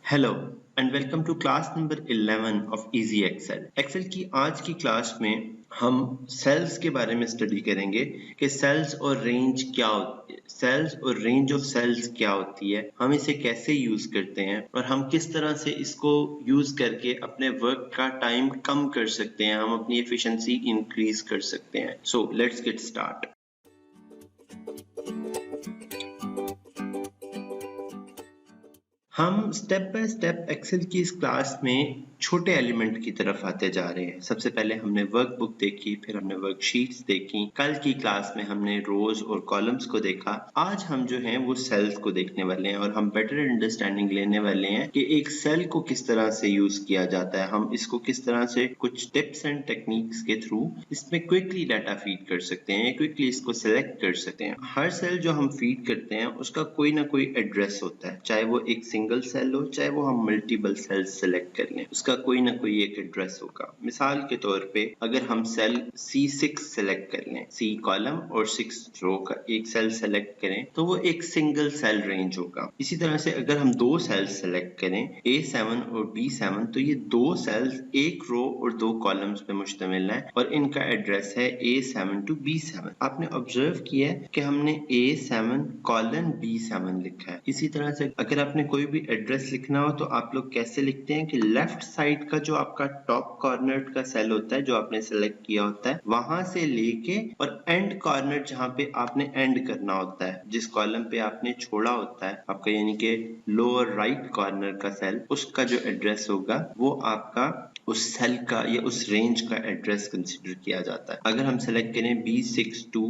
Hello and welcome to class number 11 of easy Excel. Excel की आज की class में हम सेल्स के बारे में स्टडी करेंगे कि सेल्स और रेंज क्या होती है, सेल्स और रेंज ऑफ सेल्स क्या होती है, हम इसे कैसे यूज करते हैं और हम किस तरह से इसको यूज करके अपने वर्क का टाइम कम कर सकते हैं, हम अपनी एफिशिएंसी इंक्रीज कर सकते हैं। So let's get start. हम स्टेप बाय स्टेप एक्सेल की इस क्लास में छोटे एलिमेंट की तरफ आते जा रहे हैं। सबसे पहले हमने वर्कबुक देखी, फिर हमने वर्कशीट्स देखी, कल की क्लास में हमने रोज और कॉलम्स को देखा। आज हम जो हैं वो सेल्स को देखने वाले हैं और हम बेटर अंडरस्टैंडिंग लेने वाले हैं कि एक सेल को किस तरह से यूज किया जाता है, हम इसको किस तरह से कुछ टिप्स एंड टेक्निक्स के थ्रू इसमें क्विकली डाटा फीड कर सकते हैं, क्विकली इसको सिलेक्ट कर सकते हैं। हर सेल जो हम फीड करते हैं उसका कोई ना कोई एड्रेस होता है, चाहे वो एक सिंगल सेल हो, चाहे वो हम मल्टीपल सेल सेलेक्ट कर लें, उसका कोई ना कोई एक एड्रेस होगा। मिसाल के तौर पे अगर हम सेल C6 सेलेक्ट कर लें, C कॉलम और 6 रो का एक सेल सेलेक्ट करें तो वो एक सिंगल सेल रेंज होगा। इसी तरह से अगर हम दो सेल्स सेलेक्ट करें A7 और B7 तो ये दो सेल्स एक रो और दो कॉलम्स पे मुश्तमिल है और इनका एड्रेस है A7 to B7। आपने ऑब्जर्व किया है कि हमने A7 कॉलन B7 लिखा है। इसी तरह से अगर आपने कोई भी एड्रेस लिखना हो तो आप लोग कैसे लिखते हैं कि लेफ्ट साइड का जो आपका टॉप कॉर्नर का सेल होता है जो आपने सेलेक्ट किया होता है वहां से लेके और एंड कॉर्नर जहां पे आपने एंड करना होता है, जिस कॉलम पे आपने छोड़ा होता है आपका, यानी कि लोअर राइट कॉर्नर का सेल, उसका जो एड्रेस होगा वो आपका उस सेल का या उस रेंज का एड्रेस कंसीडर किया जाता है। अगर हम सेलेक्ट करें B6 to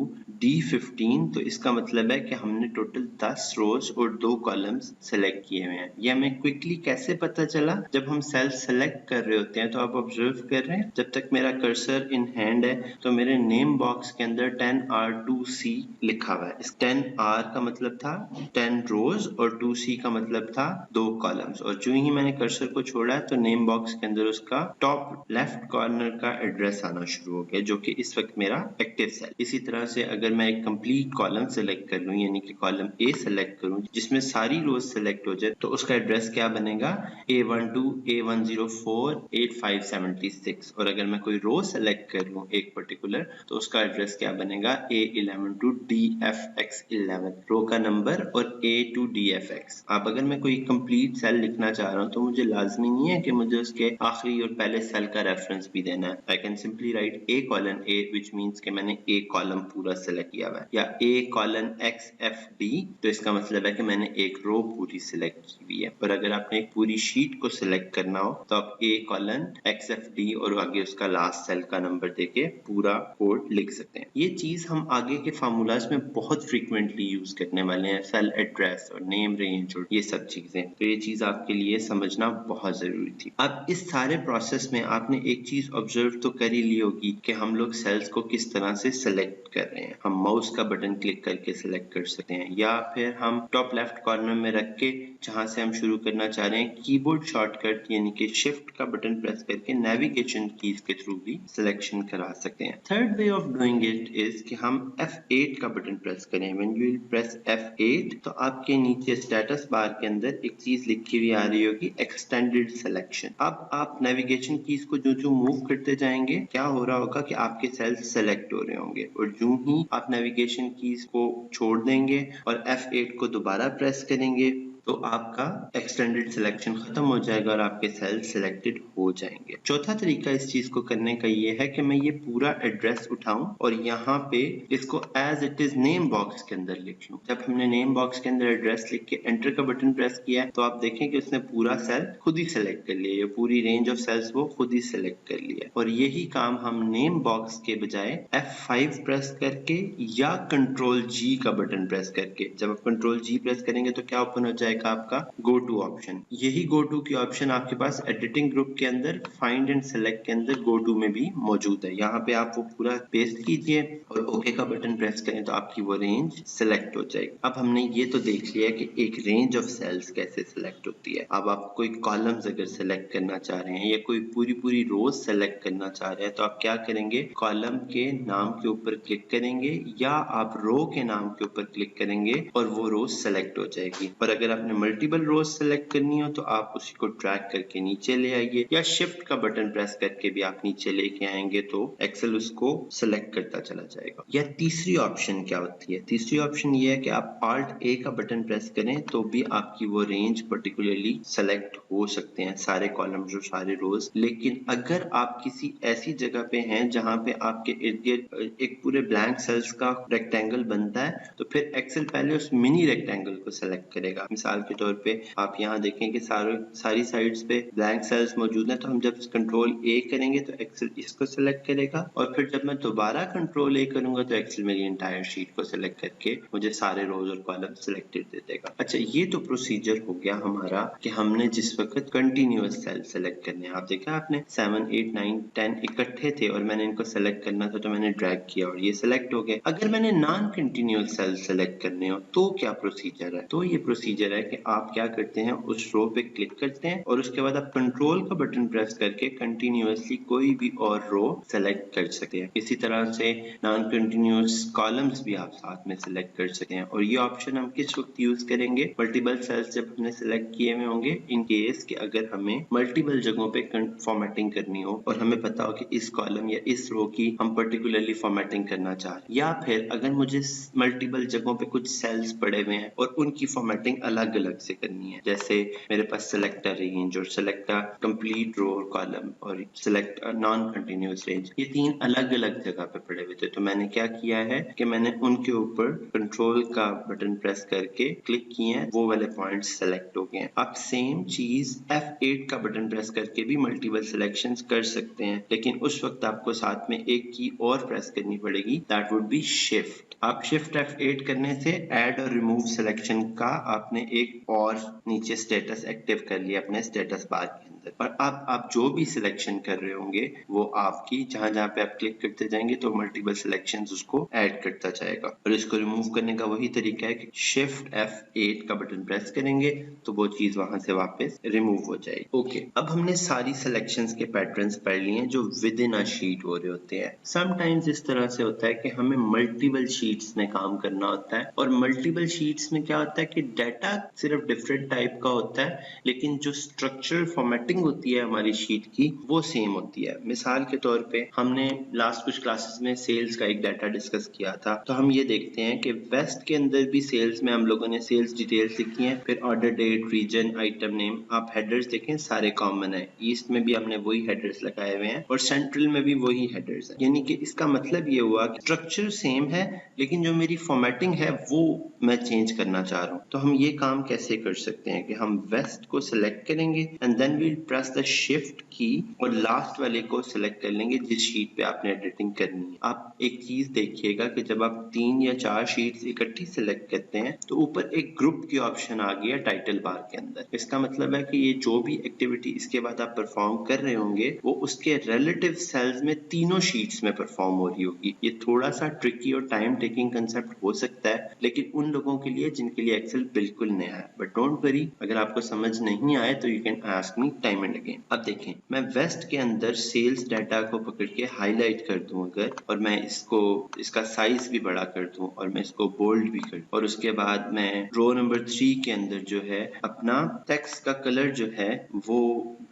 D15 तो इसका मतलब है कि हमने टोटल 10 रोज और 2 कॉलम्स सेलेक्ट किए हुए हैं। ये हमें क्विकली कैसे पता चला? जब हम सेल सेलेक्ट कर रहे होते हैं तो आप ऑब्जर्व कर रहे हैं, जब तक मेरा कर्सर इन हैंड है तो मेरे नेम बॉक्स के अंदर 10R2C लिखा हुआ है। इस 10R का मतलब था 10 रोज और 2C का मतलब था 2 कॉलम्स, और जो ही मैंने कर्सर को छोड़ा है तो नेम बॉक्स के अंदर उसका टॉप लेफ्ट कॉर्नर का एड्रेस आना शुरू हो गया, जो कि इस वक्त मेरा एक्टिव सेल। इसी तरह से अगर मैं एक कंप्लीट कॉलम सेलेक्ट कर लूं, यानी कि कॉलम A सेलेक्ट करूं जिसमें सारी रोज सेलेक्ट हो जाए, तो उसका एड्रेस क्या बनेगा? A12 A104 8576। और अगर मैं कोई रो सेलेक्ट कर लूं एक पर्टिकुलर तो उसका एड्रेस क्या बनेगा? A11 to DFX11, रो का नंबर और A to DFX। अब अगर मैं कोई कंप्लीट सेल लिखना चाह रहा हूं तो मुझे लाजमी नहीं है कि मुझे उसके आखिरी और पहले सेल का रेफरेंस भी देना है। I can simply write A colon A, which means कि मैंने A कॉलम पूरा सेलेक्ट किया हुआ है, या A colon XFD, तो इसका मतलब है कि मैंने एक रो पूरी सेलेक्ट की हुई है। पर अगर आपने एक पूरी शीट को सेलेक्ट करना हो तो आप A colon XFD और आगे उसका लास्ट सेल का नंबर देके पूरा कोड लिख सकते हैं। ये चीज हम आगे के फार्मूलाज में बहुत फ्रीक्वेंटली यूज करने वाले हैं, सेल एड्रेस और नेम रेंज और ये सब चीजें, तो ये चीज आपके लिए समझना बहुत जरूरी थी। अब इस सारे प्रोसेस में आपने एक चीज ऑब्जर्व तो कर ही ली होगी कि हम लोग सेल्स को किस तरह से सेलेक्ट कर रहे हैं। हम माउस का बटन क्लिक करके सेलेक्ट कर सकते हैं, या फिर हम टॉप लेफ्ट कॉर्नर में रख के जहां से हम शुरू करना चाह रहे हैं कीबोर्ड शॉर्टकट यानी कि शिफ्ट का बटन प्रेस करके नेविगेशन कीज के थ्रू भी सिलेक्शन करा सकते हैं। Third way of doing it is कि हम F8 का बटन प्रेस करें। When you will press F8 तो आपके नीचे स्टेटस बार के अंदर एक चीज लिखी हुई आ रही होगी, एक्सटेंडेड सिलेक्शन। अब आप नेविगेशन कीज को जो मूव करते जाएंगे क्या हो रहा होगा कि आपके सेल्स सेलेक्ट हो रहे होंगे, और जो ही आप नेविगेशन कीज को छोड़ देंगे और F8 को दोबारा प्रेस करेंगे तो आपका एक्सटेंडेड सिलेक्शन खत्म हो जाएगा और आपके सेल सिलेक्टेड हो जाएंगे। चौथा तरीका इस चीज को करने का ये है कि मैं ये पूरा एड्रेस उठाऊं और यहाँ पे इसको as it is name box के अंदर लिख लूं। जब हमने नेम बॉक्स के अंदर एड्रेस लिख के एंटर का बटन प्रेस किया तो आप देखें कि उसने पूरा सेल खुद ही सिलेक्ट कर लिया, पूरी रेंज ऑफ सेल्स वो खुद ही सिलेक्ट कर लिया। और यही काम हम नेम बॉक्स के बजाय F5 प्रेस करके या कंट्रोल G का बटन प्रेस करके, जब आप कंट्रोल G प्रेस करेंगे तो क्या ओपन हो जाएगा? आपका गो टू ऑप्शन। यही गो टू की ऑप्शन आपके पास एडिटिंग ग्रुप के अंदर फाइंड एंड सेलेक्ट के अंदर गो टू में भी मौजूद है। यहाँ पे आप वो पूरा पेस्ट कीजिए और ओके का बटन प्रेस करें तो आपकी वो रेंज सेलेक्ट हो जाएगी। अब हमने ये तो देख लिया कि एक रेंज ऑफ सेल्स कैसे सेलेक्ट होती है। अब आप कोई कॉलम्स अगर सेलेक्ट करना चाह रहे हैं या कोई पूरी रोज सेलेक्ट करना चाह रहे हैं तो आप क्या करेंगे? कॉलम के नाम के ऊपर क्लिक करेंगे या आप रो के नाम के ऊपर क्लिक करेंगे और वो रोज सेलेक्ट हो जाएगी। पर अगर आपने आपने मल्टीपल रोज सेलेक्ट करनी हो तो आप उसी को ड्रैग करके नीचे ले आइए, या शिफ्ट का बटन प्रेस करके भी आप नीचे लेके आएंगे तो एक्सेल उसको सेलेक्ट करता चला जाएगा। या तीसरी ऑप्शन क्या होती है? तीसरी ऑप्शन ये है कि आप Alt A का बटन प्रेस करें तो भी आपकी वो रेंज पर्टिकुलरली सेलेक्ट हो सकते हैं, सारे कॉलम्स और सारे रोज। लेकिन अगर आप किसी ऐसी जगह पे हैं जहां पे आपके इर्द गिर्द एक पूरे ब्लैंक सेल्स का रेक्टेंगल बनता है तो फिर एक्सेल पहले उस मिनी रेक्टेंगल को सेलेक्ट करेगा। मिसाल के तौर पे आप यहाँ देखें कि सारी साइड्स पे ब्लैंक सेल्स मौजूद हैं, तो हम जब कंट्रोल ए करेंगे तो एक्सेल इसको सेलेक्ट करेगा, और फिर जब मैं दोबारा कंट्रोल ए करूंगा तो एक्सेल मेरी एंटायर शीट को सेलेक्ट करके मुझे सारे रोज और कॉलम सिलेक्टेड दे देगा। अच्छा, ये तो प्रोसीजर हो गया हमारा कि हमने जिस वक्त कंटिन्यूअस सेल सेलेक्ट करने हैं। आप देखा आपने 7, 8, 9, 10 इकट्ठे थे और मैंने इनको सेलेक्ट करना था तो मैंने ड्रैग किया और ये सेलेक्ट हो गए। अगर मैंने नॉन कंटिन्यूअस सेल सेलेक्ट करने हो तो क्या प्रोसीजर है? तो ये प्रोसीजर है कि आप क्या करते हैं, उस रो पे क्लिक करते हैं और उसके बाद आप कंट्रोल का बटन प्रेस करके कंटिन्यूअसली कोई भी और रो सेलेक्ट कर सकते हैं। इसी तरह से नॉन कंटिन्यूअस कॉलम्स भी आप साथ में सेलेक्ट कर सकते हैं। और ये ऑप्शन हम किस वक्त यूज करेंगे? मल्टीपल सेल्स जब हमने सेलेक्ट किए हुए होंगे, इन केस कि अगर हमें मल्टीपल जगहों पे फॉर्मेटिंग करनी हो और हमें पता हो कि इस कॉलम या इस रो की हम पर्टिकुलरली फॉर्मेटिंग करना चाह रहे हैं, या फिर अगर मुझे मल्टीपल जगहों पे कुछ सेल्स पड़े हुए हैं और उनकी फॉर्मेटिंग अलग अलग से करनी है, जैसे मेरे पास सेलेक्टर रेंज और सेलेक्टर कंप्लीट रो और कॉलम और सेलेक्ट नॉन कंटिन्यूअस रेंज, ये तीन अलग अलग जगह पे पड़े हुए थे। तो मैंने क्या किया है कि मैंने उनके ऊपर कंट्रोल का बटन प्रेस करके क्लिक किए हैं, वो वाले पॉइंट्स सेलेक्ट हो गए हैं। आप सेम चीज F8 का बटन प्रेस करके भी मल्टीपल सिलेक्शंस कर सकते हैं, लेकिन उस वक्त आपको साथ में एक की और प्रेस करनी पड़ेगी, दैट वुड बी शिफ्ट। आप शिफ्ट F8 करने से ऐड और रिमूव सिलेक्शन का आपने एक और नीचे स्टेटस एक्टिव कर लिया अपने स्टेटस बार के अंदर। पर आप जो भी सिलेक्शन कर रहे होंगे वो आपकी जहां जहां पे आप क्लिक करते जाएंगे तो मल्टीपल सिलेक्शंस उसको ऐड करता जाएगा। और इसको रिमूव करने का वही तरीका है कि शिफ्ट F8 का बटन प्रेस करेंगे तो वो चीज वहां से वापस रिमूव हो जाएगी। ओके, अब हमने सारी सिलेक्शंस के पैटर्न्स पढ़ लिए हैं जो विद इन अ शीट हो रहे होते हैं। समटाइम्स इस तरह से होता है कि हमें मल्टीपल शीट्स में काम करना होता है, और मल्टीपल शीट्स में क्या होता है कि डाटा सिर्फ डिफरेंट टाइप का होता है, लेकिन जो स्ट्रक्चरल फॉर्मेटिंग होती है हमारी शीट की वो सेम होती है। मिसाल के तौर पे हमने लास्ट कुछ क्लासेस में सेल्स का एक डाटा डिस्कस किया था, तो हम ये देखते हैं कि वेस्ट के अंदर भी सेल्स में हम लोगों ने सेल्स डिटेल्स लिखी हैं, फिर order date, reason, item name. आप हेडर्स देखें सारे कॉमन है। ईस्ट में भी हमने वही हेडर्स लगाए हुए हैं और सेंट्रल में भी वही हेडर्स हैं। यानी कि इसका मतलब ये हुआ कि स्ट्रक्चर सेम है, लेकिन जो मेरी फॉर्मेटिंग है वो मैं चेंज करना चाह रहा हूँ। तो हम ये काम कैसे कर सकते हैं कि हम वेस्ट को सिलेक्ट करेंगे and then will press the shift key और लास्ट वाले को सिलेक्ट कर लेंगे जिस शीट पे आपने एडिटिंग करनी है। आप एक चीज देखिएगा कि जब आप 3 या 4 शीट्स इकट्ठी सिलेक्ट करते हैं तो ऊपर एक ग्रुप की ऑप्शन आ गया टाइटल बार के अंदर। इसका मतलब है कि ये जो भी एक्टिविटी इसके बाद आप परफॉर्म कर रहे होंगे वो उसके रिलेटिव सेल्स में तीनों शीट्स में परफॉर्म हो रही होगी। ये थोड़ा सा ट्रिकी और टाइम टेकिंग कंसेप्ट हो सकता है, लेकिन उन लोगों के लिए जिनके लिए एक्सेल बिल्कुल नया है। बट डोंट वरी, अगर आपको समझ नहीं आए तो you can ask me time and again. अब देखें, मैं वेस्ट के अंदर सेल्स डाटा को पकड़ के हाईलाइट कर दूं अगर, और मैं इसका साइज भी बड़ा कर दूं और मैं इसको बोल्ड भी कर दूं, और उसके बाद मैं रो नंबर 3 के अंदर जो है अपना टेक्स्ट का कलर जो है वो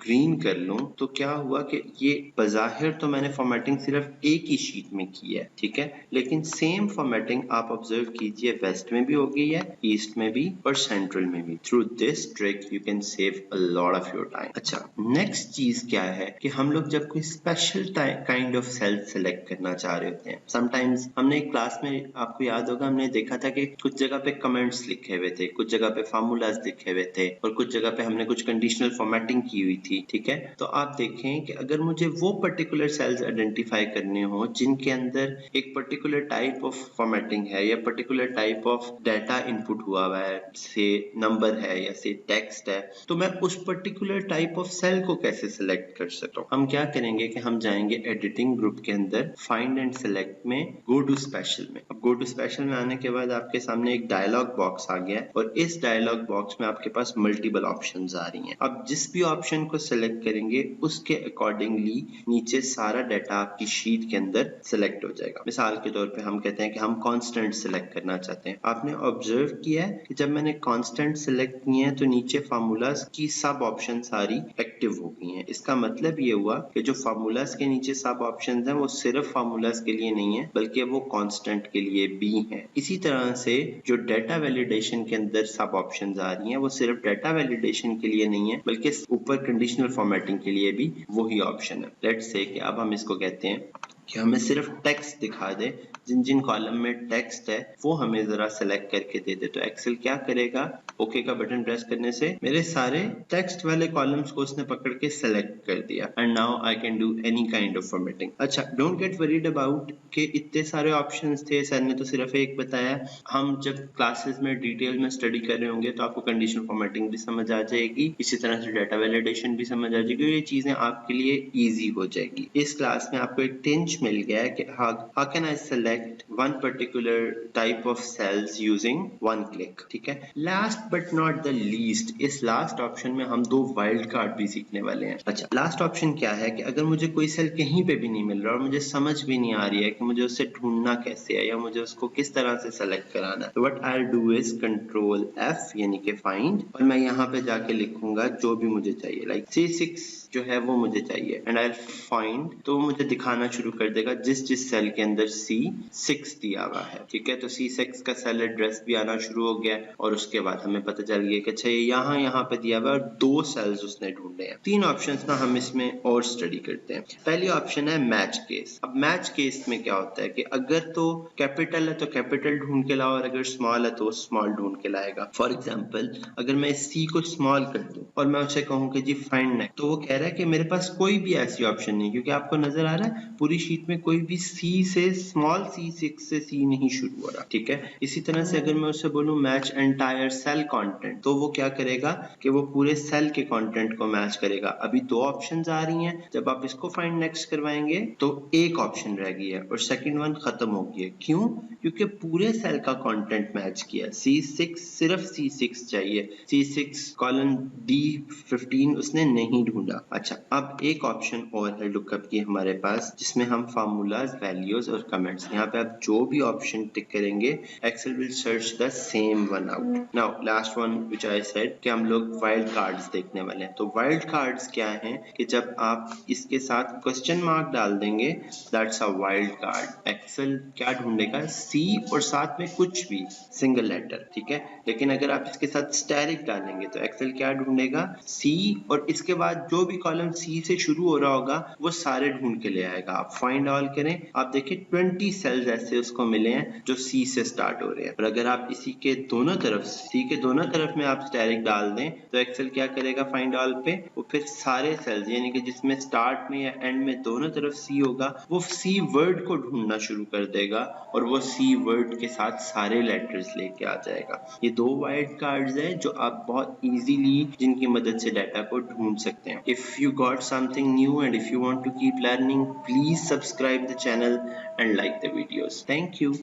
ग्रीन कर लूं, तो क्या हुआ कि ये बज़ाहिर तो मैंने फॉर्मेटिंग सिर्फ एक ही शीट में की है, ठीक है, लेकिन सेम फॉर्मेटिंग आप ऑब्जर्व कीजिए वेस्ट में भी हो गई है, ईस्ट में भी और सेंट्रल में भी। Through this trick you can save a lot of your time. अच्छा, नेक्स्ट चीज क्या है कि हम लोग जब कोई special kind of cell select करना चाह रहे होते हैं, समटाइम्स हमने क्लास में, आपको याद होगा, हमने देखा था कि कुछ जगह पे कमेंट्स लिखे हुए थे, कुछ जगह पे फार्मूलाज लिखे हुए थे और कुछ जगह पे हमने कुछ कंडीशनल फॉर्मेटिंग की हुई थी, ठीक है। तो आप देखें कि अगर मुझे वो पर्टिकुलर सेल्स आइडेंटिफाई करने हो जिनके अंदर एक पर्टिकुलर टाइप ऑफ फॉर्मेटिंग है या particular type of data input हुआ है, से नंबर है या से टेक्स्ट है, तो मैं उस पर्टिकुलर टाइप ऑफ सेल को कैसे सिलेक्ट कर सकता हूँ? हम क्या करेंगे कि हम जाएंगे एडिटिंग ग्रुप के अंदर फाइंड एंड सिलेक्ट में गो टू स्पेशल में। अब गो टू स्पेशल में आने के बाद आपके सामने एक डायलॉग बॉक्स आ गया है और इस डायलॉग बॉक्स में आपके पास मल्टीपल ऑप्शंस आ रही हैं। अब जिस भी ऑप्शन को सिलेक्ट करेंगे उसके अकॉर्डिंगली नीचे सारा डाटा आपकी शीट के अंदर सिलेक्ट हो जाएगा। मिसाल के तौर पे हम कहते हैं कि हम कांस्टेंट सिलेक्ट करना चाहते हैं। आपने ऑब्जर्व किया है कि जब मैंने कांस्टेंट सेलेक्ट किए हैं तो नीचे फार्मूलाज की सब ऑप्शन सारी एक्टिव हो गई हैं। इसका मतलब ये हुआ कि जो फार्मूलाज के नीचे सब ऑप्शन हैं वो सिर्फ फार्मूलाज के लिए नहीं है बल्कि वो कांस्टेंट के लिए भी हैं। इसी तरह से जो डाटा वैलिडेशन के अंदर सब ऑप्शन आ रही हैं वो सिर्फ डाटा वैलिडेशन के लिए नहीं है बल्कि ऊपर कंडीशनल फॉर्मेटिंग के लिए भी वही ऑप्शन है। लेट्स से कि अब हम इसको कहते हैं कि हमें सिर्फ टेक्स्ट दिखा दे, जिन जिन कॉलम में टेक्स्ट है वो हमें जरा सेलेक्ट करके दे दे। तो एक्सेल क्या करेगा, ओके का बटन प्रेस करने से मेरे सारे टेक्स्ट वाले कॉलम्स को उसने पकड़ के सेलेक्ट कर दिया and now I can do any kind of formatting. अच्छा, डोंट गेट वरीड अबाउट कि इतने सारे ऑप्शंस थे, सर ने तो सिर्फ एक बताया। हम जब क्लासेस में डिटेल में स्टडी कर रहे होंगे तो आपको कंडीशनल फॉर्मेटिंग भी समझ आ जाएगी, इसी तरह से डाटा वैलिडेशन भी समझ आ जाएगी, ये चीजें आपके लिए ईजी हो जाएगी। इस क्लास में आपको एक टिंच मिल गया है कि how can I select one particular type of cells using one click। ठीक है, last but not the least, इस लास्ट ऑप्शन में हम दो वाइल्ड कार्ड भी सीखने वाले हैं। अच्छा, लास्ट ऑप्शन क्या है कि अगर मुझे कोई सेल कहीं पे भी नहीं मिल रहा और मुझे समझ भी नहीं आ रही है कि मुझे उसे ढूंढना कैसे है या मुझे उसको किस तरह से सेलेक्ट कराना है, तो what I do is control F यानी कि फाइंड, और मैं यहाँ पे जाके लिखूंगा जो भी मुझे चाहिए, लाइक C6 जो है वो मुझे चाहिए एंड आई फाइंड, तो मुझे दिखाना शुरू कर देगा जिस जिस सेल के अंदर C6 दिया हुआ है। ठीक है, तो C6 का सेल एड्रेस भी आना शुरू हो गया और उसके बाद हमें पता चल गया कि अच्छा यहाँ पे दिया हुआ है और दो सेल्स उसने ढूंढे हैं। तीन ऑप्शंस ना हम इसमें और स्टडी करते हैं। पहली ऑप्शन है मैच केस। अब मैच केस में क्या होता है कि अगर तो कैपिटल है तो कैपिटल ढूंढ के लाओ और अगर स्मॉल है तो स्मॉल ढूंढ के लाएगा। फॉर एग्जाम्पल, अगर मैं C को स्मॉल कर दूं और मैं उसे कहूं कि जी फाइंड नेक्स्ट, तो वो कह रहा है कि मेरे पास कोई भी ऐसी ऑप्शन नहीं, क्योंकि आपको नजर आ रहा है पूरी शीट में कोई भी C से स्मॉल C6 से C नहीं शुरू हो रहा। ठीक है, इसी तरह से अगर मैं उससे बोलूं मैच एंटायर सेल कंटेंट, तो वो क्या करेगा कि वो पूरे सेल के कंटेंट को मैच करेगा। अभी दो ऑप्शंस आ रही हैं, जब आप इसको फाइंड नेक्स्ट करवाएंगे तो एक ऑप्शन रह गई है और सेकंड वन खत्म हो गई है। क्यों? क्योंकि पूरे सेल का कंटेंट मैच किया। C6 सिर्फ C6 चाहिए, C6 कॉलम D15 उसने नहीं ढूंढा। अच्छा, अब एक ऑप्शन और है लुकअप की हमारे पास, जिसमें हम फार्मूलाज, वैल्यूज और कमेंट्स, यहाँ पे आप जो भी ऑप्शन टिक करेंगे Excel will search the same one out. Now last one which I said कि हम लोग वाइल्ड कार्ड्स देखने वाले हैं। तो वाइल्ड कार्ड्स क्या हैं कि जब आप इसके साथ क्वेश्चन मार्क डाल देंगे that's a wild card. Excel क्या ढूंढेगा? C और साथ में कुछ भी सिंगल लेटर। ठीक है, लेकिन अगर आप इसके साथ स्टेरिक डालेंगे तो एक्सेल क्या ढूंढेगा? C और इसके बाद जो भी कॉलम C से शुरू हो रहा होगा वो सारे ढूंढ के ले आएगा। आप फाइंड ऑल करें, आप देखिए 20 सेल्स ऐसे उसको मिले हैं जो C से स्टार्ट हो रहे हैं। और अगर आप इसी के दोनों तरफ, C के दोनों तरफ में आप स्टेरिक डाल दें तो एक्सेल क्या करेगा फाइंड ऑल पे? वो फिर सारे सेल्स यानी कि जिसमें स्टार्ट में या एंड में दोनों तरफ C होगा वो C वर्ड को ढूंढना शुरू कर देगा और वो C वर्ड के साथ सारे लेटर्स लेके आ जाएगा। ये दो वाइल्ड कार्ड्स हैं जो आप बहुत इजीली जिनकी मदद से डाटा को ढूंढ सकते हैं। If you got something new and if you want to keep learning, please subscribe the channel and like the videos. Thank you.